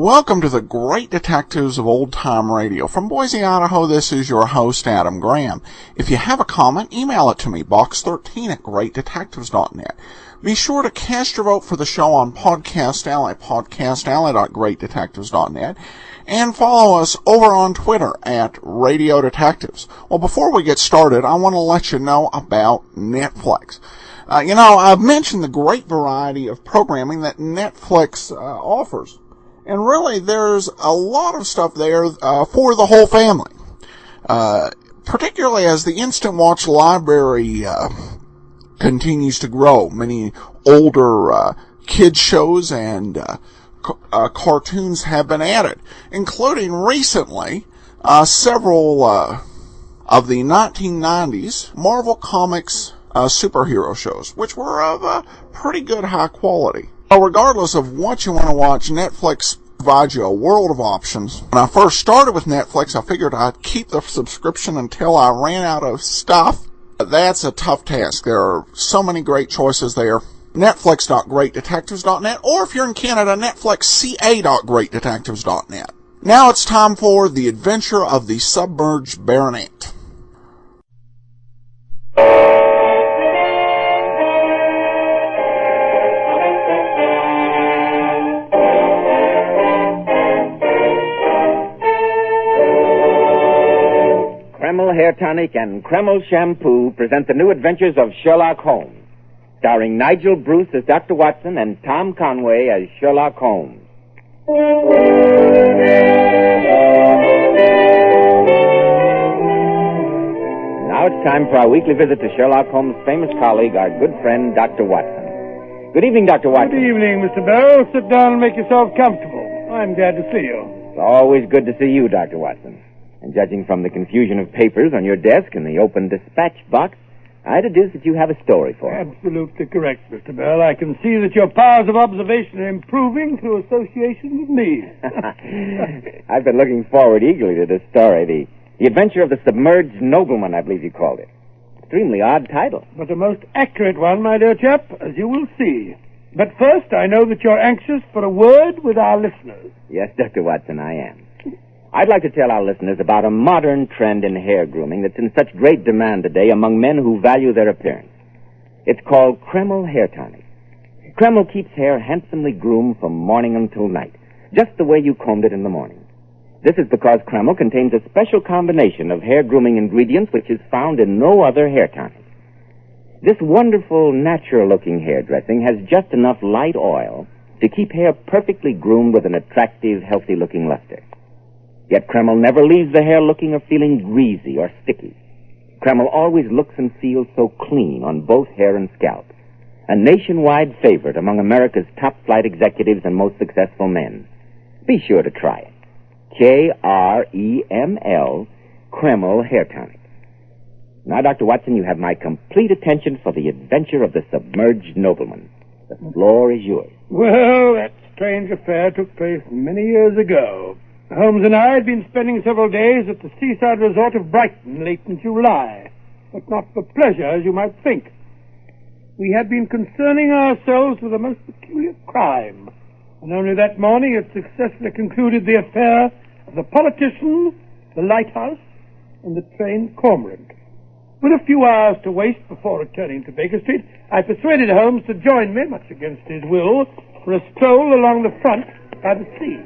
Welcome to the Great Detectives of Old Time Radio. From Boise, Idaho, this is your host, Adam Graham. If you have a comment, email it to me, box13@greatdetectives.net. Be sure to cast your vote for the show on Podcast Alley, podcastalley.greatdetectives.net, and follow us over on Twitter at Radio Detectives. Well, before we get started, I want to let you know about Netflix. I've mentioned the great variety of programming that Netflix offers. And really, there's a lot of stuff there for the whole family. Particularly as the Instant Watch library continues to grow. Many older kids shows and cartoons have been added, including recently several of the 1990s Marvel Comics superhero shows, which were of pretty good high quality. Regardless of what you want to watch, Netflix provides you a world of options. When I first started with Netflix, I figured I'd keep the subscription until I ran out of stuff. That's a tough task. There are so many great choices there. Netflix.greatdetectives.net, or if you're in Canada, NetflixCA.greatdetectives.net. Now it's time for The Adventure of the Submerged Baronet. Kreml Hair Tonic and Kreml Shampoo present the new adventures of Sherlock Holmes, starring Nigel Bruce as Dr. Watson and Tom Conway as Sherlock Holmes. Now it's time for our weekly visit to Sherlock Holmes' famous colleague, our good friend, Dr. Watson. Good evening, Dr. Watson. Good evening, Mr. Bell. Sit down and make yourself comfortable. I'm glad to see you. It's always good to see you, Dr. Watson. And judging from the confusion of papers on your desk and the open dispatch box, I deduce that you have a story for us. Absolutely correct, Mr. Bell. I can see that your powers of observation are improving through association with me. I've been looking forward eagerly to this story, the Adventure of the Submerged Nobleman, I believe you called it. Extremely odd title. But a most accurate one, my dear chap, as you will see. But first, I know that you're anxious for a word with our listeners. Yes, Dr. Watson, I am. I'd like to tell our listeners about a modern trend in hair grooming that's in such great demand today among men who value their appearance. It's called Kreml Hair Tonic. Kreml keeps hair handsomely groomed from morning until night, just the way you combed it in the morning. This is because Kreml contains a special combination of hair grooming ingredients which is found in no other hair tonic. This wonderful, natural-looking hairdressing has just enough light oil to keep hair perfectly groomed with an attractive, healthy-looking luster. Yet Kreml never leaves the hair looking or feeling greasy or sticky. Kreml always looks and feels so clean on both hair and scalp. A nationwide favorite among America's top-flight executives and most successful men. Be sure to try it. Kreml, Kreml Hair Tonic. Now, Dr. Watson, you have my complete attention for the adventure of the Submerged Nobleman. The floor is yours. Well, that strange affair took place many years ago. Holmes and I had been spending several days at the seaside resort of Brighton late in July, but not for pleasure, as you might think. We had been concerning ourselves with a most peculiar crime, and only that morning had successfully concluded the affair of the politician, the lighthouse, and the train cormorant. With a few hours to waste before returning to Baker Street, I persuaded Holmes to join me, much against his will, for a stroll along the front by the sea.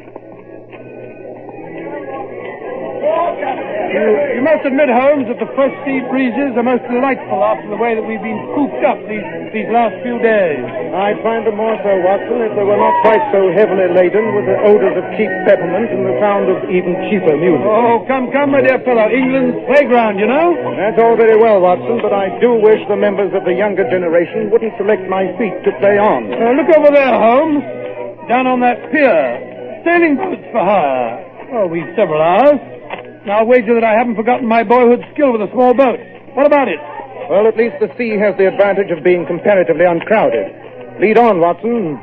You must admit, Holmes, that the first sea breezes are most delightful after the way that we've been cooped up these last few days. I'd find them more so, Watson, if they were not quite so heavily laden with the odors of cheap peppermint and the sound of even cheaper music. Oh, come, my dear fellow. England's playground, you know. That's all very well, Watson, but I do wish the members of the younger generation wouldn't select my feet to play on. Look over there, Holmes. Down on that pier. Sailing boats for hire. Oh, we've several hours. Now, I'll wager that I haven't forgotten my boyhood skill with a small boat. What about it? Well, at least the sea has the advantage of being comparatively uncrowded. Lead on, Watson.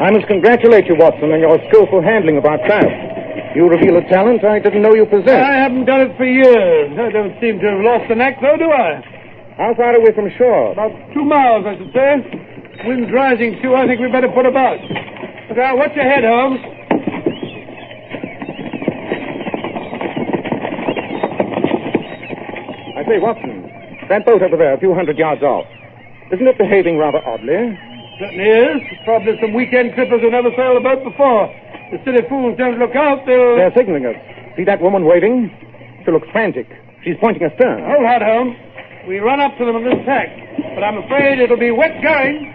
I must congratulate you, Watson, on your skillful handling of our craft. You reveal a talent I didn't know you possessed. I haven't done it for years. I don't seem to have lost the knack, though, do I? How far are we from shore? About 2 miles, I should say. Wind's rising, too. I think we'd better put about. Now, watch your head, Holmes. I say, Watson, that boat over there, a few hundred yards off, isn't it behaving rather oddly? Certainly is. Probably some weekend trippers who never sailed a boat before. The silly fools don't look out, they'll... They're signaling us. See that woman waving? She looks frantic. She's pointing astern. Hold hard, Holmes. We run up to them on this tack, but I'm afraid it'll be wet going.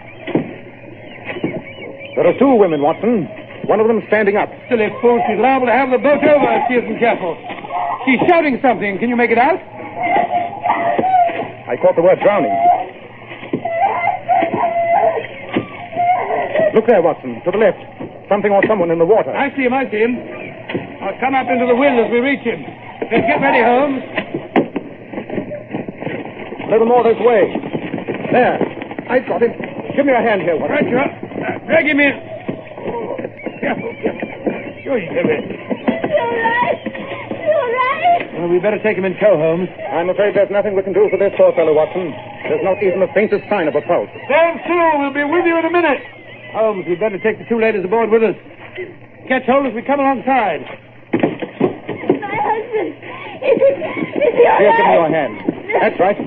There are 2 women, Watson. One of them standing up. Silly fool, she's liable to have the boat over if she isn't careful. She's shouting something. Can you make it out? I caught the word drowning. Look there, Watson, to the left. Something or someone in the water. I see him. I'll come up into the wind as we reach him. Let's get ready, Holmes. A little more this way. There. I've got him. Give me a hand here, Watson. Right, you are. Drag him in. Careful. Sure, you can. You're right. Well, we better take him in tow, Holmes. I'm afraid there's nothing we can do for this poor fellow, Watson. There's not even the faintest sign of a pulse. Stand still. We'll be with you in a minute. Holmes, we'd better take the 2 ladies aboard with us. Catch hold as we come alongside. My husband. Is he all Here, give me your right? hand. That's right.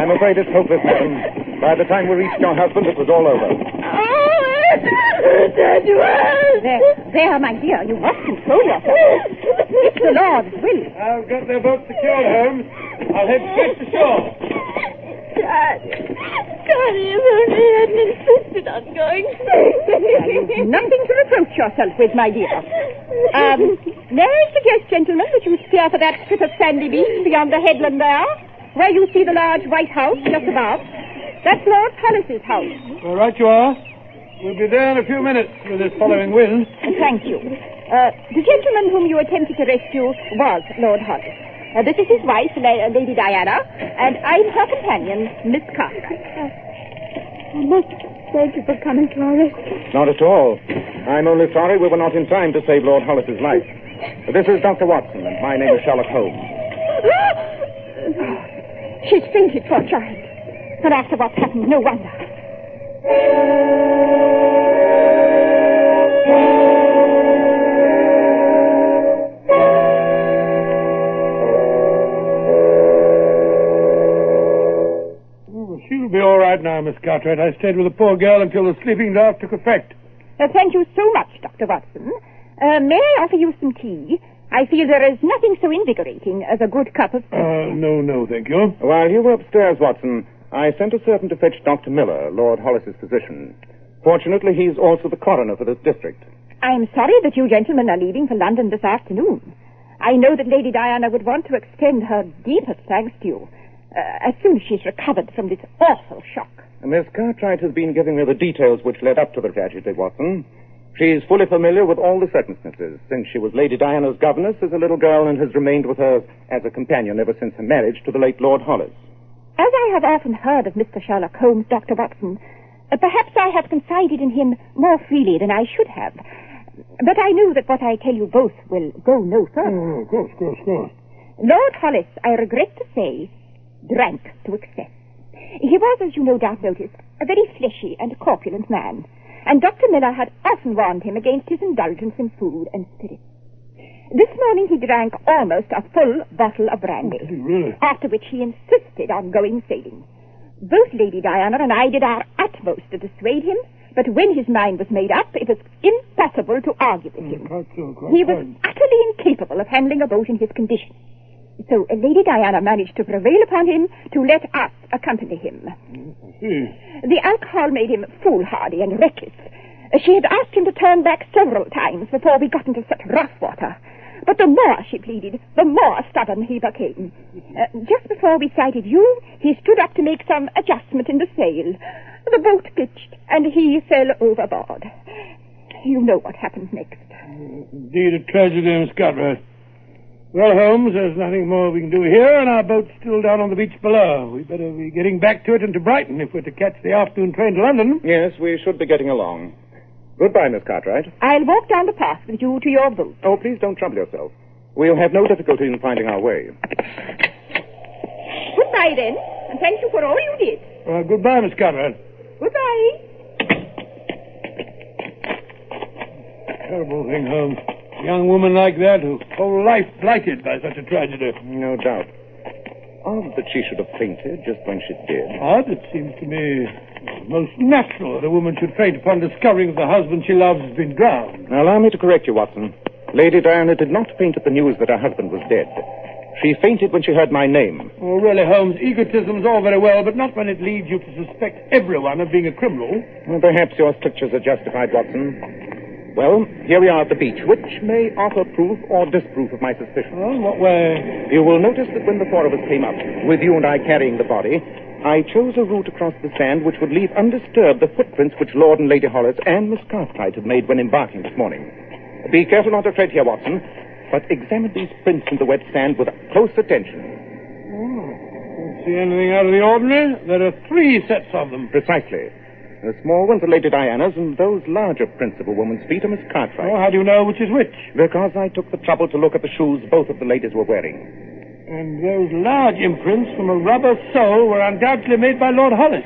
I'm afraid it's hopeless, madam. By the time we reached your husband, it was all over. There, my dear. You must control yourself. It's the Lord's will. I've got their boat secured, Holmes. I'll head straight to shore. Dad, if only you hadn't insisted on going. You've nothing to reproach yourself with, my dear. May I suggest, gentlemen, that you steer for that strip of sandy beach beyond the headland there, where you see the large white house just above. That's Lord Hollis's house. All right, you are. We'll be there in a few minutes with this following wind. Thank you. The gentleman whom you attempted to rescue was Lord Hollis. This is his wife, Lady Diana, and I'm her companion, Miss Cartwright. Thank you for coming to our rescue. Not at all. I'm only sorry we were not in time to save Lord Hollis's life. This is Dr. Watson, and my name is Sherlock Holmes. She's fainted, poor child. And after what's happened, no wonder. She'll be all right now, Miss Cartwright. I stayed with the poor girl until the sleeping draught took effect. Thank you so much, Dr. Watson. May I offer you some tea? I feel there is nothing so invigorating as a good cup of tea. No, thank you. While you were upstairs, Watson, I sent a servant to fetch Dr. Miller, Lord Hollis's physician. Fortunately, he's also the coroner for this district. I'm sorry that you gentlemen are leaving for London this afternoon. I know that Lady Diana would want to extend her deepest thanks to you as soon as she's recovered from this awful shock. Miss Cartwright has been giving me the details which led up to the tragedy, Watson. She's fully familiar with all the circumstances, since she was Lady Diana's governess as a little girl and has remained with her as a companion ever since her marriage to the late Lord Hollis. As I have often heard of Mr. Sherlock Holmes, Dr. Watson, perhaps I have confided in him more freely than I should have. But I know that what I tell you both will go no further. Of course. Lord Hollis, I regret to say, drank to excess. He was, as you no doubt noticed, a very fleshy and corpulent man, and Dr. Miller had often warned him against his indulgence in food and spirits. This morning he drank almost a full bottle of brandy, Really? after which he insisted on going sailing. Both Lady Diana and I did our utmost to dissuade him, but when his mind was made up, it was impossible to argue with him. Quite so. He was utterly incapable of handling a boat in his condition. So Lady Diana managed to prevail upon him to let us accompany him. I see. The alcohol made him foolhardy and reckless. She had asked him to turn back several times before we got into such rough water. But the more she pleaded, the more stubborn he became. Just before we sighted you, he stood up to make some adjustment in the sail. The boat pitched, and he fell overboard. You know what happened next. Indeed, a tragedy, Miss Cartwright. Well, Holmes, there's nothing more we can do here, and our boat's still down on the beach below. We better be getting back to it and to Brighton if we're to catch the afternoon train to London. Yes, we should be getting along. Goodbye, Miss Cartwright. I'll walk down the path with you to your boat. Oh, please don't trouble yourself. We'll have no difficulty in finding our way. Goodbye, then, and thank you for all you did. Goodbye, Miss Cartwright. Goodbye. Terrible thing, Holmes. A young woman like that, whose whole life blighted by such a tragedy. No doubt. Odd that she should have fainted just when she did. Odd, it seems to me most natural that a woman should faint upon discovering that the husband she loves has been drowned. Now, allow me to correct you, Watson. Lady Diana did not faint at the news that her husband was dead. She fainted when she heard my name. Oh, really, Holmes, egotism's all very well, but not when it leads you to suspect everyone of being a criminal. Well, perhaps your strictures are justified, Watson. Well, here we are at the beach, which may offer proof or disproof of my suspicion. Oh, what way? You will notice that when the four of us came up, with you and I carrying the body, I chose a route across the sand which would leave undisturbed the footprints which Lord and Lady Hollis and Miss Cartwright had made when embarking this morning. Be careful not to tread here, Watson, but examine these prints in the wet sand with close attention. Don't see anything out of the ordinary. There are 3 sets of them. Precisely. The small ones are Lady Diana's, and those larger prints of a woman's feet are Miss Cartwright. Oh, how do you know which is which? Because I took the trouble to look at the shoes both of the ladies were wearing. And those large imprints from a rubber sole were undoubtedly made by Lord Hollis.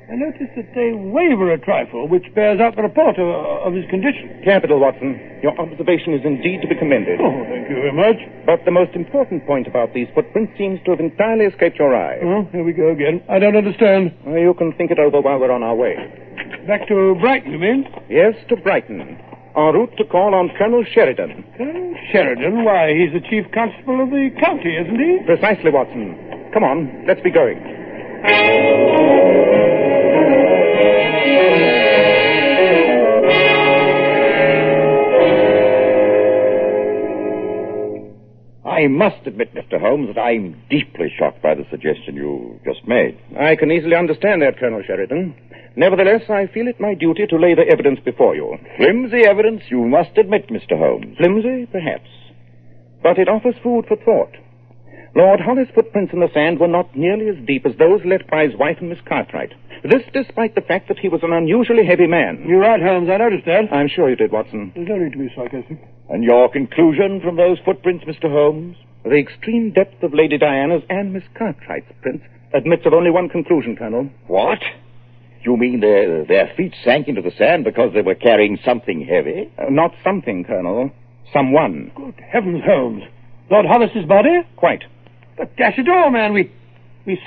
I notice that they waver a trifle, which bears out the report of his condition. Capital, Watson. Your observation is indeed to be commended. Oh, thank you very much. But the most important point about these footprints seems to have entirely escaped your eye. Oh, here we go again. I don't understand. Well, you can think it over while we're on our way. Back to Brighton, you mean? Yes, to Brighton. En route to call on Colonel Sheridan. Colonel Sheridan? Why, he's the chief constable of the county, isn't he? Precisely, Watson. Come on, let's be going. I must admit, Mr. Holmes, that I'm deeply shocked by the suggestion you just made. I can easily understand that, Colonel Sheridan. Nevertheless, I feel it my duty to lay the evidence before you. Flimsy evidence, you must admit, Mr. Holmes. Flimsy, perhaps. But it offers food for thought. Lord Hollis' footprints in the sand were not nearly as deep as those left by his wife and Miss Cartwright. This despite the fact that he was an unusually heavy man. You're right, Holmes. I noticed that. I'm sure you did, Watson. There's no need to be sarcastic. And your conclusion from those footprints, Mr. Holmes? The extreme depth of Lady Diana's and Miss Cartwright's prints admits of only one conclusion, Colonel. What? You mean their feet sank into the sand because they were carrying something heavy? Not something, Colonel. Someone. Good heavens, Holmes. Lord Hollis's body? Quite. But dash it all, man, we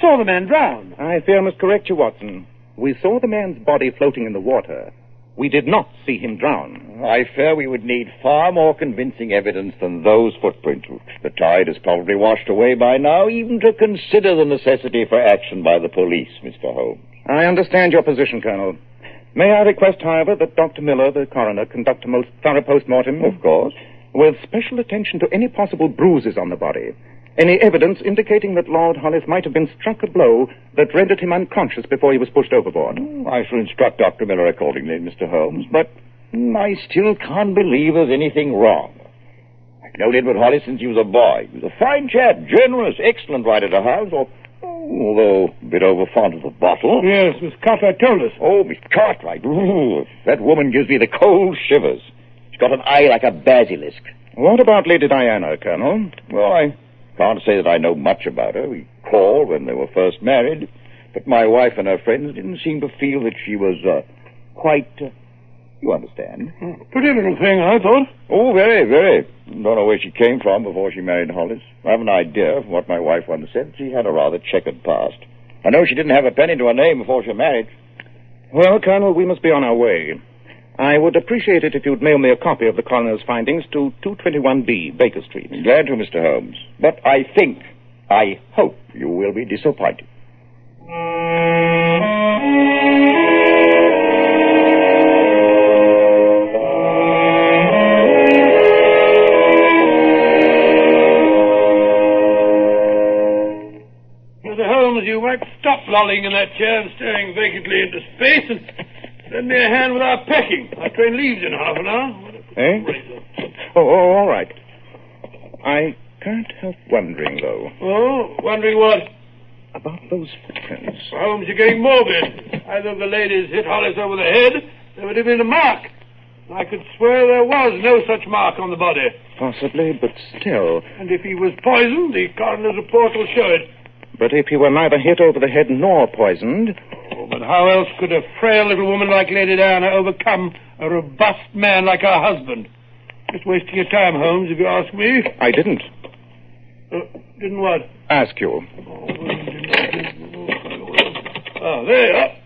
saw the man drown. I fear I must correct you, Watson. We saw the man's body floating in the water. We did not see him drown. I fear we would need far more convincing evidence than those footprints, which the tide has probably washed away by now, even to consider the necessity for action by the police, Mr. Holmes. I understand your position, Colonel. May I request, however, that Dr. Miller, the coroner, conduct a most thorough post-mortem? Of course. With special attention to any possible bruises on the body. Any evidence indicating that Lord Hollis might have been struck a blow that rendered him unconscious before he was pushed overboard. I shall instruct Dr. Miller accordingly, Mr. Holmes, but I still can't believe there's anything wrong. I've known Edward Hollis since he was a boy. He was a fine chap, generous, excellent right at the house, although a bit over fond of the bottle. Yes, Miss Cartwright told us. Oh, Miss Cartwright. Ooh, that woman gives me the cold shivers. She's got an eye like a basilisk. What about Lady Diana, Colonel? Well, I can't say that I know much about her. We called when they were first married, but my wife and her friends didn't seem to feel that she was quite, you understand. Pretty little thing, I thought. Oh, very, very. Don't know where she came from before she married Hollis. I have an idea from what my wife once said. She had a rather checkered past. I know she didn't have a penny to her name before she married. Well, Colonel, we must be on our way. I would appreciate it if you'd mail me a copy of the coroner's findings to 221B, Baker Street. Glad to, Mr. Holmes. But I hope you will be disappointed. Mr. Holmes, you might stop lolling in that chair and staring vacantly into space and lend me a hand with our packing. Our train leaves in half an hour. Eh? Oh, all right. I can't help wondering, though. Oh, wondering what? About those footprints. Holmes, you're getting morbid. Either the ladies hit Hollis over the head, There would have been a mark. I could swear there was no such mark on the body. Possibly, but still. And if he was poisoned, the coroner's report will show it. But if he were neither hit over the head nor poisoned... Oh, but how else could a frail little woman like Lady Diana overcome a robust man like her husband? Just wasting your time, Holmes, if you ask me. I didn't. Didn't what? Ask you. Oh, there you are.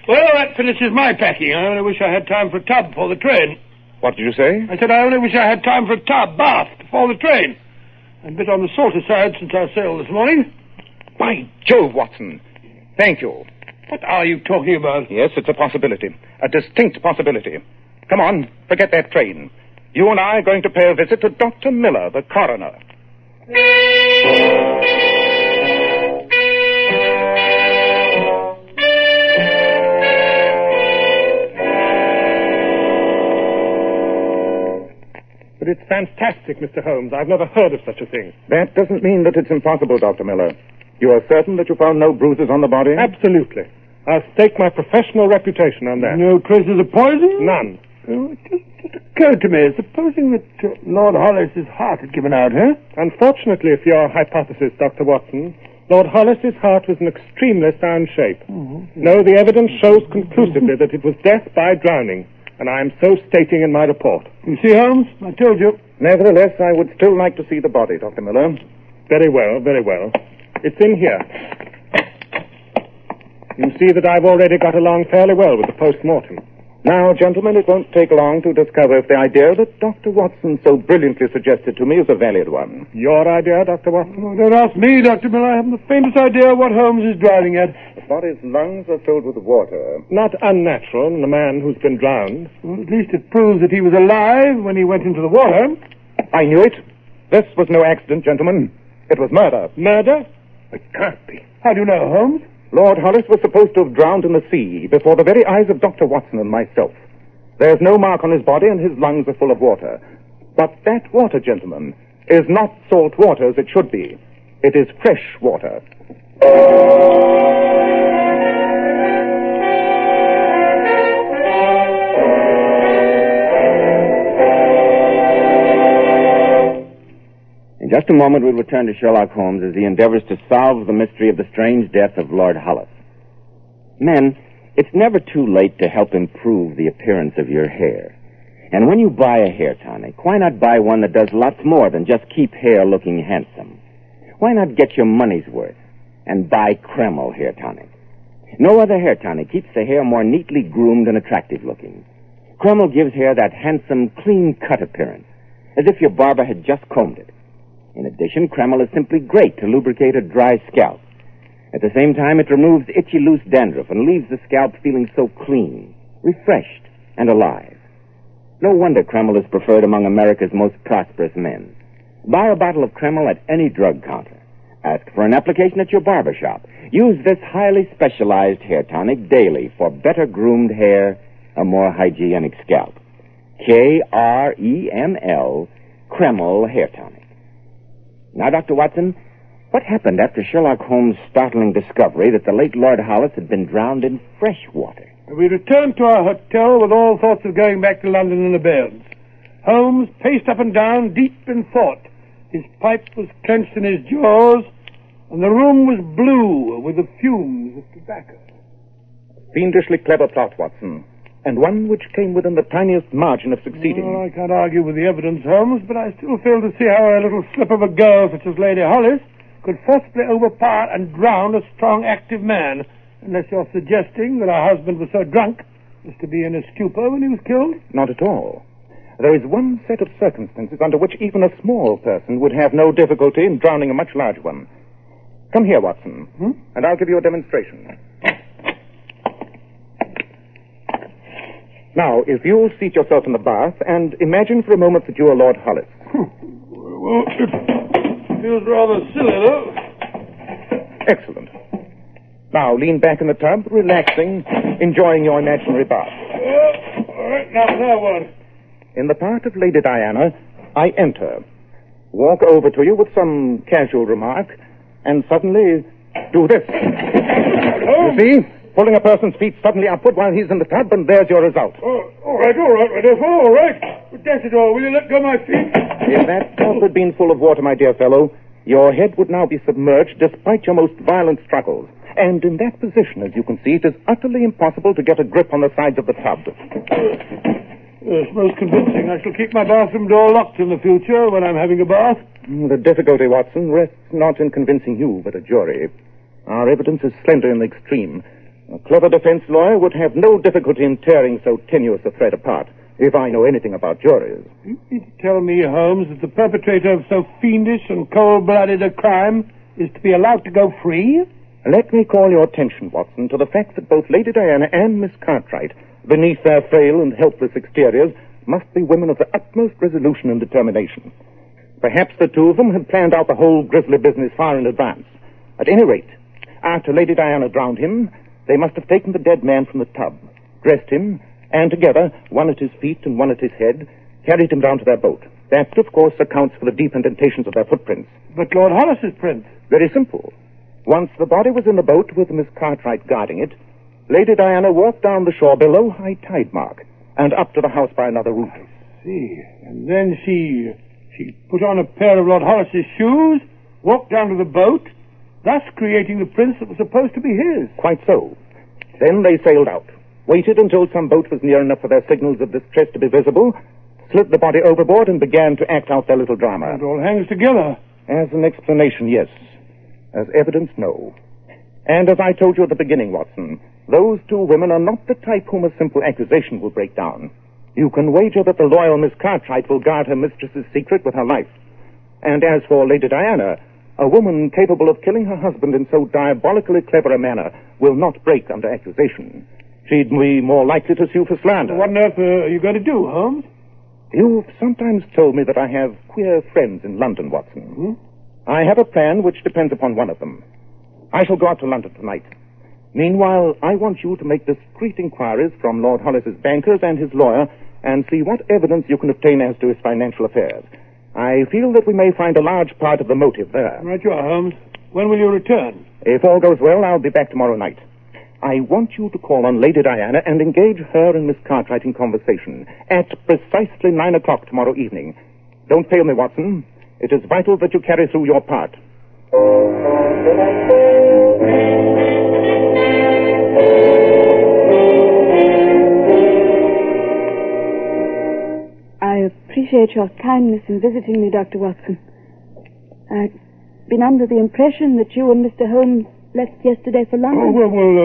Well, that finishes my packing. I only wish I had time for a tub before the train. What did you say? I said I only wish I had time for a bath before the train. I'm a bit on the salter side since I sailed this morning. By Jove, Watson. Thank you. What are you talking about? Yes, it's a possibility. A distinct possibility. Come on, forget that train. You and I are going to pay a visit to Dr. Miller, the coroner. But it's fantastic, Mr. Holmes. I've never heard of such a thing. That doesn't mean that it's impossible, Dr. Miller. You are certain that you found no bruises on the body? Absolutely. I'll stake my professional reputation on that. No traces of poison? None. Oh, it just occurred to me, supposing that Lord Hollis's heart had given out, huh? Unfortunately for your hypothesis, Dr. Watson, Lord Hollis's heart was in extremely sound shape. Mm-hmm. No, the evidence shows conclusively that it was death by drowning, and I am so stating in my report. You see, Holmes, I told you. Nevertheless, I would still like to see the body, Dr. Miller. Very well, very well. It's in here. You see that I've already got along fairly well with the post-mortem. Now, gentlemen, it won't take long to discover if the idea that Dr. Watson so brilliantly suggested to me is a valid one. Your idea, Dr. Watson? Oh, don't ask me, Dr. Miller. I haven't the faintest idea what Holmes is driving at. The body's lungs are filled with water. Not unnatural in a man who's been drowned. Well, at least it proves that he was alive when he went into the water. I knew it. This was no accident, gentlemen. It was murder. Murder? It can't be. How do you know, Holmes? Lord Hollis was supposed to have drowned in the sea before the very eyes of Dr. Watson and myself. There's no mark on his body and his lungs are full of water. But that water, gentlemen, is not salt water as it should be. It is fresh water. In just a moment, we'll return to Sherlock Holmes as he endeavors to solve the mystery of the strange death of Lord Hollis. Men, it's never too late to help improve the appearance of your hair. And when you buy a hair tonic, why not buy one that does lots more than just keep hair looking handsome? Why not get your money's worth and buy Kreml hair tonic? No other hair tonic keeps the hair more neatly groomed and attractive looking. Kreml gives hair that handsome, clean-cut appearance, as if your barber had just combed it. In addition, Kreml is simply great to lubricate a dry scalp. At the same time, it removes itchy, loose dandruff and leaves the scalp feeling so clean, refreshed, and alive. No wonder Kreml is preferred among America's most prosperous men. Buy a bottle of Kreml at any drug counter. Ask for an application at your barber shop. Use this highly specialized hair tonic daily for better groomed hair, a more hygienic scalp. Kreml, Kreml hair tonic. Now, Dr. Watson, what happened after Sherlock Holmes' startling discovery that the late Lord Hollis had been drowned in fresh water? We returned to our hotel with all thoughts of going back to London in abeyance. Holmes paced up and down, deep in thought. His pipe was clenched in his jaws, and the room was blue with the fumes of tobacco. Fiendishly clever plot, Watson, and one which came within the tiniest margin of succeeding. Well, I can't argue with the evidence, Holmes, but I still fail to see how a little slip of a girl such as Lady Hollis could forcibly overpower and drown a strong, active man, unless you're suggesting that her husband was so drunk as to be in a stupor when he was killed. Not at all. There is one set of circumstances under which even a small person would have no difficulty in drowning a much larger one. Come here, Watson, and I'll give you a demonstration. Now, if you'll seat yourself in the bath and imagine for a moment that you are Lord Hollis. Well, it feels rather silly, though. Excellent. Now, lean back in the tub, relaxing, enjoying your imaginary bath. All right, now what? In the part of Lady Diana, I enter, walk over to you with some casual remark, and suddenly do this. You see? pulling a person's feet suddenly upward while he's in the tub, and there's your result. Oh, all right, my dear fellow, all right. But dash it all, will you let go my feet? If that tub had been full of water, my dear fellow, your head would now be submerged despite your most violent struggles. And in that position, as you can see, it is utterly impossible to get a grip on the sides of the tub. Yes, most convincing. I shall keep my bathroom door locked in the future when I'm having a bath. The difficulty, Watson, rests not in convincing you, but a jury. Our evidence is slender in the extreme. A clever defense lawyer would have no difficulty in tearing so tenuous a thread apart, if I know anything about juries. You mean to tell me, Holmes, that the perpetrator of so fiendish and cold-blooded a crime is to be allowed to go free? Let me call your attention, Watson, to the fact that both Lady Diana and Miss Cartwright, beneath their frail and helpless exteriors, must be women of the utmost resolution and determination. Perhaps the two of them had planned out the whole grisly business far in advance. At any rate, after Lady Diana drowned him, they must have taken the dead man from the tub, dressed him, and together, one at his feet and one at his head, carried him down to their boat. That, of course, accounts for the deep indentations of their footprints. But Lord Hollis's prints? Very simple. Once the body was in the boat with Miss Cartwright guarding it, Lady Diana walked down the shore below high tide mark and up to the house by another route. I see. And then she put on a pair of Lord Hollis's shoes, walked down to the boat, thus creating the prints that were supposed to be his. Quite so. Then they sailed out, waited until some boat was near enough for their signals of distress to be visible, slid the body overboard, and began to act out their little drama. It all hangs together. As an explanation, yes. As evidence, no. And as I told you at the beginning, Watson, those two women are not the type whom a simple accusation will break down. You can wager that the loyal Miss Cartwright will guard her mistress's secret with her life. And as for Lady Diana, a woman capable of killing her husband in so diabolically clever a manner will not break under accusation. She'd be more likely to sue for slander. What on earth are you going to do, Holmes? You've sometimes told me that I have queer friends in London, Watson. Hmm? I have a plan which depends upon one of them. I shall go out to London tonight. Meanwhile, I want you to make discreet inquiries from Lord Hollis's bankers and his lawyer and see what evidence you can obtain as to his financial affairs. I feel that we may find a large part of the motive there. Right you are, Holmes. When will you return? If all goes well, I'll be back tomorrow night. I want you to call on Lady Diana and engage her and Miss Cartwright in conversation at precisely 9 o'clock tomorrow evening. Don't fail me, Watson. It is vital that you carry through your part. I appreciate your kindness in visiting me, Dr. Watson. I've been under the impression that you and Mr. Holmes left yesterday for London.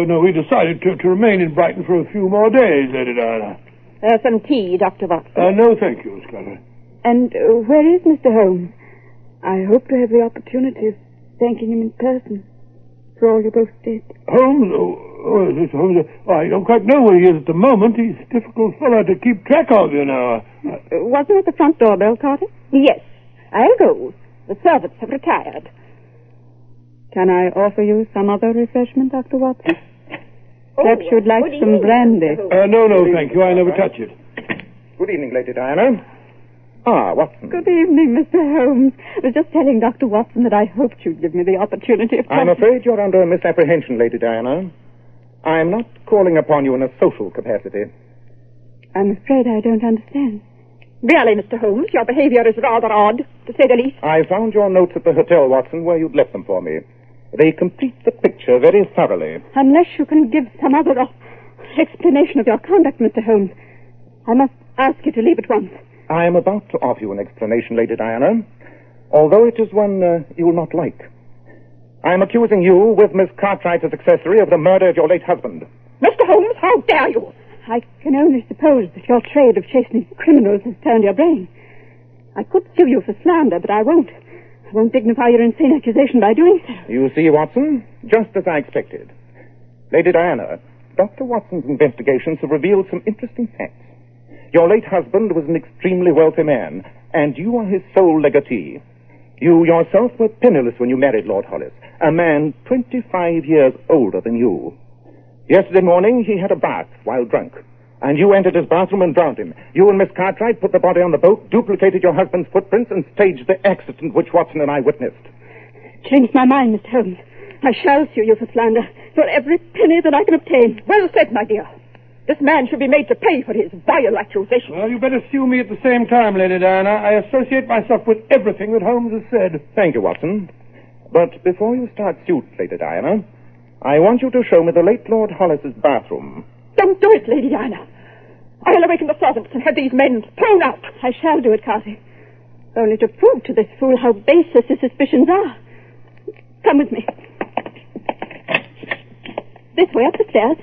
No, we decided to remain in Brighton for a few more days, Lady Diana. Some tea, Dr. Watson. No, thank you, Scotland. And where is Mr. Holmes? I hope to have the opportunity of thanking him in person for all you both did. Holmes? Oh, is this Holmes? I don't quite know where he is at the moment. He's a difficult fellow to keep track of, you know. Wasn't it the front doorbell, Carter? Yes. I'll go. The servants have retired. Can I offer you some other refreshment, Dr. Watson? Perhaps you'd like some brandy. No, thank you. I never touch it. Good evening, Lady Diana. Watson. Good evening, Mr. Holmes. I was just telling Dr. Watson that I hoped you'd give me the opportunity of... I'm afraid you're under a misapprehension, Lady Diana. I'm not calling upon you in a social capacity. I'm afraid I don't understand. Really, Mr. Holmes, your behavior is rather odd, to say the least. I found your notes at the hotel, Watson, where you'd left them for me. They complete the picture very thoroughly. Unless you can give some other explanation of your conduct, Mr. Holmes, I must ask you to leave at once. I am about to offer you an explanation, Lady Diana, although it is one you will not like. I am accusing you, with Miss Cartwright as accessory, of the murder of your late husband. Mr. Holmes, how dare you? I can only suppose that your trade of chastening criminals has turned your brain. I could sue you for slander, but I won't. I won't dignify your insane accusation by doing so. You see, Watson, just as I expected. Lady Diana, Dr. Watson's investigations have revealed some interesting facts. Your late husband was an extremely wealthy man, and you are his sole legatee. You yourself were penniless when you married Lord Hollis, a man 25 years older than you. Yesterday morning, he had a bath while drunk, and you entered his bathroom and drowned him. You and Miss Cartwright put the body on the boat, duplicated your husband's footprints, and staged the accident which Watson and I witnessed. Changed my mind, Mr. Holmes. I shall sue you for slander. for every penny that I can obtain. Well said, my dear. This man should be made to pay for his vile accusations. Well, you better sue me at the same time, Lady Diana. I associate myself with everything that Holmes has said. Thank you, Watson. But before you start suit, Lady Diana, I want you to show me the late Lord Hollis's bathroom. Don't do it, Lady Diana. I'll awaken the servants and have these men thrown out. I shall do it, Carty. Only to prove to this fool how baseless his suspicions are. Come with me. This way up the stairs.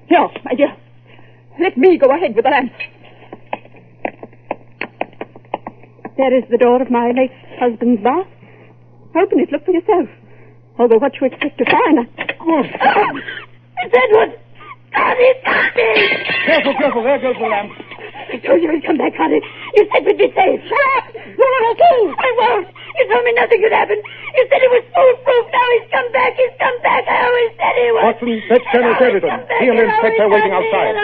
Here, my dear. Let me go ahead with the lamp. There is the door of my late husband's bath. Open it, look for yourself. Although what you expect to find... Good. It's Edward! Carty, Carty! Careful, there goes the lamp. I told you he'd come back, Carty. You said we'd be safe. Shut up! You're not a fool! I won't! You told me nothing could happen. You said it was foolproof. Now he's come back. I always said he was. Watson, that's Colonel Sheridan. He and the inspector are waiting outside.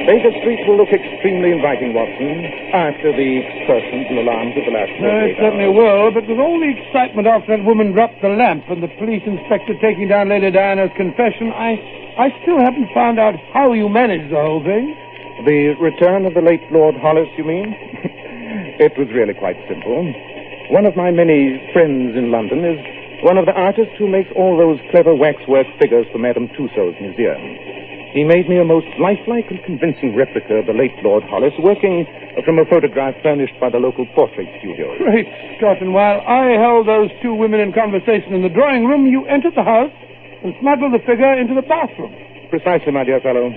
Baker Street will look extremely inviting, Watson, after the excursions and alarms of the last 48 It certainly hours. will, but with all the excitement after that woman dropped the lamp and the police inspector taking down Lady Diana's confession, I still haven't found out how you managed the whole thing. The return of the late Lord Hollis, you mean? It was really quite simple. One of my many friends in London is one of the artists who makes all those clever waxwork figures for Madame Tussauds museum. He made me a most lifelike and convincing replica of the late Lord Hollis, working from a photograph furnished by the local portrait studio. Great Scott, and while I held those two women in conversation in the drawing room, you entered the house and smuggled the figure into the bathroom. Precisely, my dear fellow.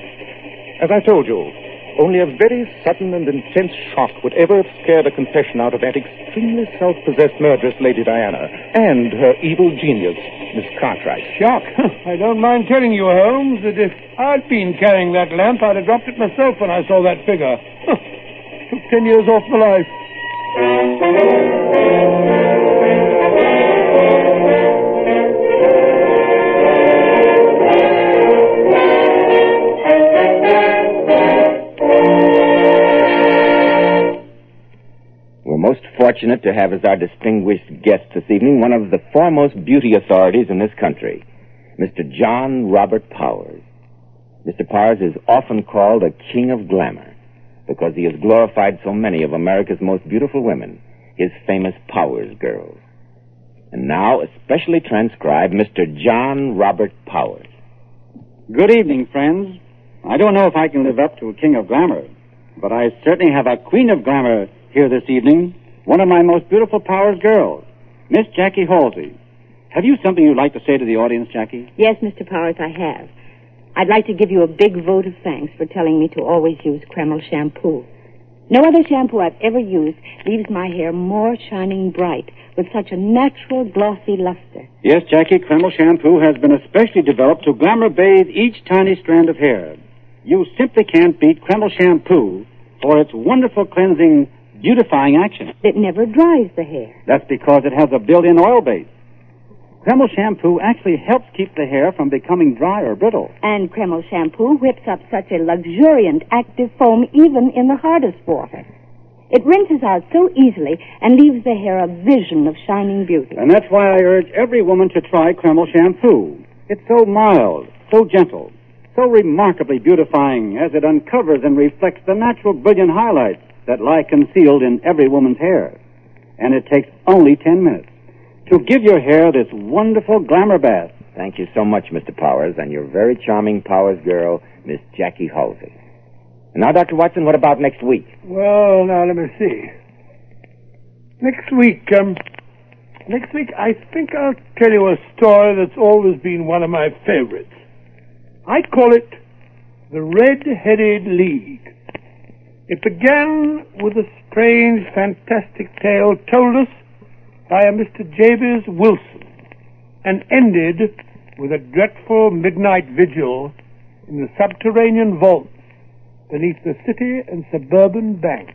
As I told you, only a very sudden and intense shock would ever have scared a confession out of that extremely self-possessed murderess, Lady Diana, and her evil genius, Miss Cartwright. Shock. I don't mind telling you, Holmes, that if I'd been carrying that lamp, I'd have dropped it myself when I saw that figure. Took 10 years off my life. We're most fortunate to have as our distinguished guest this evening one of the foremost beauty authorities in this country, Mr. John Robert Powers. Mr. Powers is often called a king of glamour because he has glorified so many of America's most beautiful women, his famous Powers girls. And now, especially transcribed, Mr. John Robert Powers. Good evening, friends. I don't know if I can live up to a king of glamour, but I certainly have a queen of glamour here this evening, one of my most beautiful Powers girls, Miss Jackie Halsey. Have you something you'd like to say to the audience, Jackie? Yes, Mr. Powers, I have. I'd like to give you a big vote of thanks for telling me to always use Kreml shampoo. No other shampoo I've ever used leaves my hair more shining bright with such a natural, glossy luster. Yes, Jackie, Kreml shampoo has been especially developed to glamour bathe each tiny strand of hair. You simply can't beat Kreml shampoo for its wonderful cleansing, beautifying action. It never dries the hair. That's because it has a built-in oil base. Kreml shampoo actually helps keep the hair from becoming dry or brittle. And Kreml shampoo whips up such a luxuriant active foam even in the hardest water. It rinses out so easily and leaves the hair a vision of shining beauty. And that's why I urge every woman to try Kreml shampoo. It's so mild, so gentle, so remarkably beautifying as it uncovers and reflects the natural brilliant highlights that lie concealed in every woman's hair. And it takes only 10 minutes to give your hair this wonderful glamour bath. Thank you so much, Mr. Powers, and your very charming Powers girl, Miss Jackie Halsey. And now, Dr. Watson, what about next week? Well, now, let me see. Next week I think I'll tell you a story that's always been one of my favorites. I call it The Red-Headed League. It began with a strange, fantastic tale told us by a Mr. Jabez Wilson and ended with a dreadful midnight vigil in the subterranean vaults beneath the City and Suburban Bank.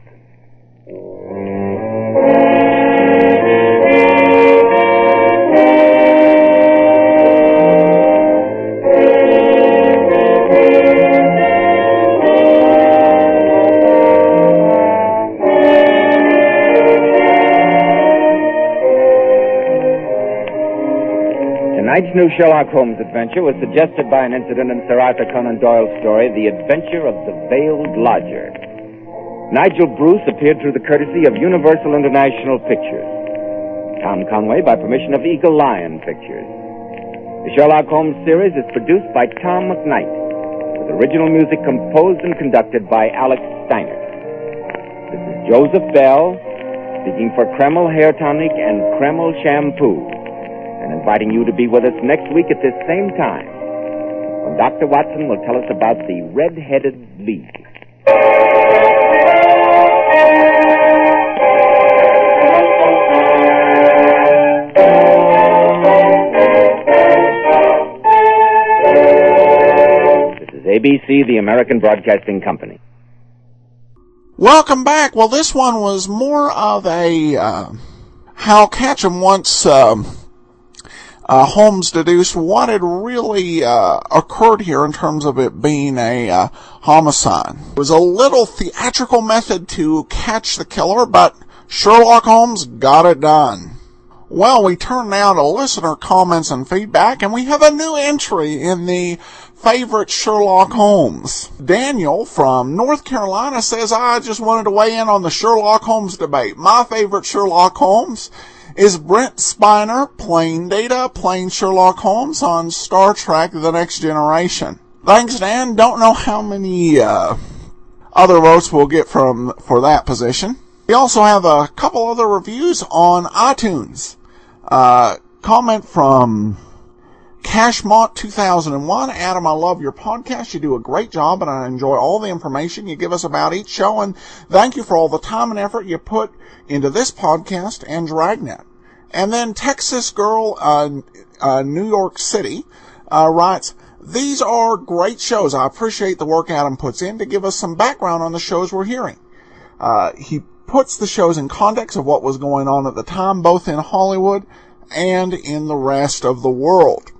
Tonight's new Sherlock Holmes adventure was suggested by an incident in Sir Arthur Conan Doyle's story, The Adventure of the Veiled Lodger. Nigel Bruce appeared through the courtesy of Universal International Pictures. Tom Conway by permission of Eagle Lion Pictures. The Sherlock Holmes series is produced by Tom McKnight, with original music composed and conducted by Alex Steiner. This is Joseph Bell, speaking for Kreml Hair Tonic and Kreml Shampoo, and inviting you to be with us next week at this same time, when Dr. Watson will tell us about the Red-Headed League. This is ABC, the American Broadcasting Company. Welcome back. Well, this one was more of a Hal Catcham once Holmes deduced what had really occurred here in terms of it being a homicide. It was a little theatrical method to catch the killer, but Sherlock Holmes got it done. Well, we turn now to listener comments and feedback, and we have a new entry in the favorite Sherlock Holmes. Daniel from North Carolina says, I just wanted to weigh in on the Sherlock Holmes debate. My favorite Sherlock Holmes is Brent Spiner playing Data, playing Sherlock Holmes on Star Trek The Next Generation. Thanks, Dan. Don't know how many other votes we'll get for that position. We also have a couple other reviews on iTunes. Comment from Cashmont 2001. Adam, I love your podcast. You do a great job, and I enjoy all the information you give us about each show, and thank you for all the time and effort you put into this podcast and Dragnet. And then Texas Girl, New York City, writes, these are great shows. I appreciate the work Adam puts in to give us some background on the shows we're hearing. He puts the shows in context of what was going on at the time, both in Hollywood and in the rest of the world.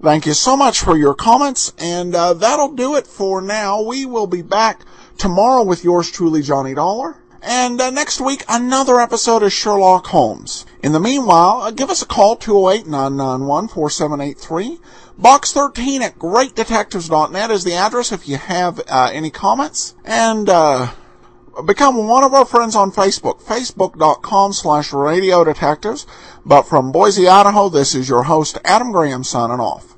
Thank you so much for your comments, and that'll do it for now. We will be back tomorrow with yours truly, Johnny Dollar, and next week, another episode of Sherlock Holmes. In the meanwhile, give us a call, 208-991-4783. Box 13 at greatdetectives.net is the address if you have any comments. And become one of our friends on Facebook, facebook.com/radiodetectives. But from Boise, Idaho, this is your host, Adam Graham, signing off.